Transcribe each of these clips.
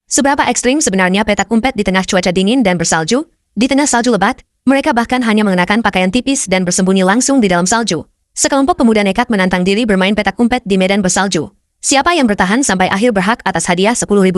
Seberapa ekstrim sebenarnya petak umpet di tengah cuaca dingin dan bersalju? Di tengah salju lebat, mereka bahkan hanya mengenakan pakaian tipis dan bersembunyi langsung di dalam salju. Sekelompok pemuda nekat menantang diri bermain petak umpet di medan bersalju. Siapa yang bertahan sampai akhir berhak atas hadiah $10.000.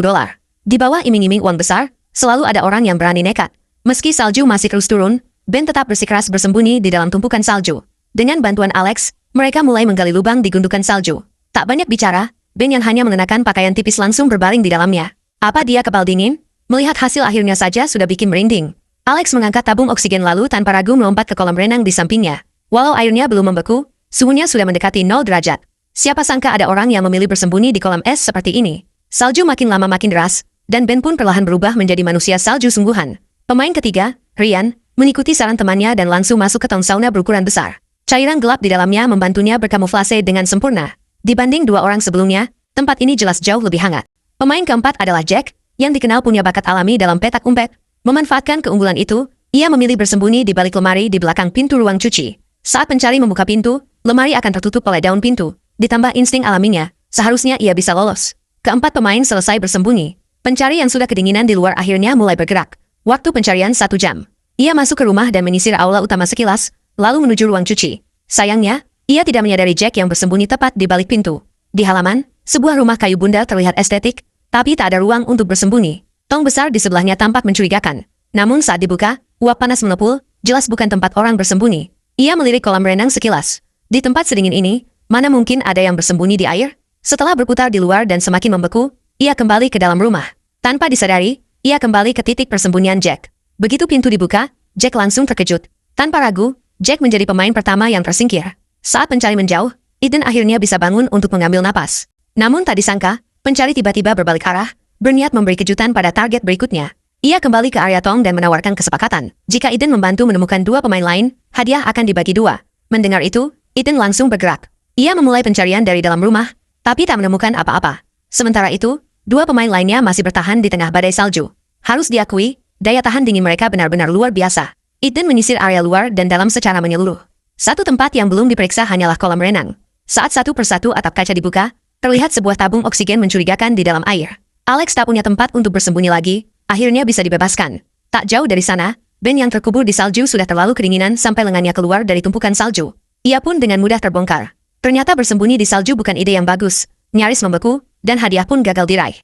Di bawah iming-iming uang besar, selalu ada orang yang berani nekat. Meski salju masih terus turun, Ben tetap bersikeras bersembunyi di dalam tumpukan salju. Dengan bantuan Alex, mereka mulai menggali lubang di gundukan salju. Tak banyak bicara, Ben yang hanya mengenakan pakaian tipis langsung berbaring di dalamnya. Apa dia kepal dingin? Melihat hasil akhirnya saja sudah bikin merinding. Alex mengangkat tabung oksigen lalu tanpa ragu melompat ke kolam renang di sampingnya. Walau airnya belum membeku, suhunya sudah mendekati 0 derajat. Siapa sangka ada orang yang memilih bersembunyi di kolam es seperti ini. Salju makin lama makin deras, dan Ben pun perlahan berubah menjadi manusia salju sungguhan. Pemain ketiga, Ryan, mengikuti saran temannya dan langsung masuk ke tong sauna berukuran besar. Cairan gelap di dalamnya membantunya berkamuflase dengan sempurna. Dibanding dua orang sebelumnya, tempat ini jelas jauh lebih hangat. Pemain keempat adalah Jack, yang dikenal punya bakat alami dalam petak umpet. Memanfaatkan keunggulan itu, ia memilih bersembunyi di balik lemari di belakang pintu ruang cuci. Saat pencari membuka pintu, lemari akan tertutup oleh daun pintu. Ditambah insting alaminya, seharusnya ia bisa lolos. Keempat pemain selesai bersembunyi. Pencari yang sudah kedinginan di luar akhirnya mulai bergerak. Waktu pencarian 1 jam. Ia masuk ke rumah dan menyisir aula utama sekilas, lalu menuju ruang cuci. Sayangnya, ia tidak menyadari Jack yang bersembunyi tepat di balik pintu. Di halaman, sebuah rumah kayu bundar terlihat estetik, tapi tak ada ruang untuk bersembunyi. Tong besar di sebelahnya tampak mencurigakan. Namun saat dibuka, uap panas mengepul, jelas bukan tempat orang bersembunyi. Ia melirik kolam renang sekilas. Di tempat sedingin ini, mana mungkin ada yang bersembunyi di air? Setelah berputar di luar dan semakin membeku, ia kembali ke dalam rumah. Tanpa disadari, ia kembali ke titik persembunyian Jack. Begitu pintu dibuka, Jack langsung terkejut. Tanpa ragu, Jack menjadi pemain pertama yang tersingkir. Saat pencari menjauh, Eden akhirnya bisa bangun untuk mengambil napas. Namun tak disangka, pencari tiba-tiba berbalik arah, berniat memberi kejutan pada target berikutnya. Ia kembali ke area tong dan menawarkan kesepakatan. Jika Eden membantu menemukan 2 pemain lain, hadiah akan dibagi 2. Mendengar itu, Eden langsung bergerak. Ia memulai pencarian dari dalam rumah, tapi tak menemukan apa-apa. Sementara itu, 2 pemain lainnya masih bertahan di tengah badai salju. Harus diakui, daya tahan dingin mereka benar-benar luar biasa. Eden menyisir area luar dan dalam secara menyeluruh. Satu tempat yang belum diperiksa hanyalah kolam renang. Saat satu persatu atap kaca dibuka, terlihat sebuah tabung oksigen mencurigakan di dalam air. Alex tak punya tempat untuk bersembunyi lagi, akhirnya bisa dibebaskan. Tak jauh dari sana, Ben yang terkubur di salju sudah terlalu kedinginan sampai lengannya keluar dari tumpukan salju. Ia pun dengan mudah terbongkar. Ternyata bersembunyi di salju bukan ide yang bagus, nyaris membeku, dan hadiah pun gagal diraih.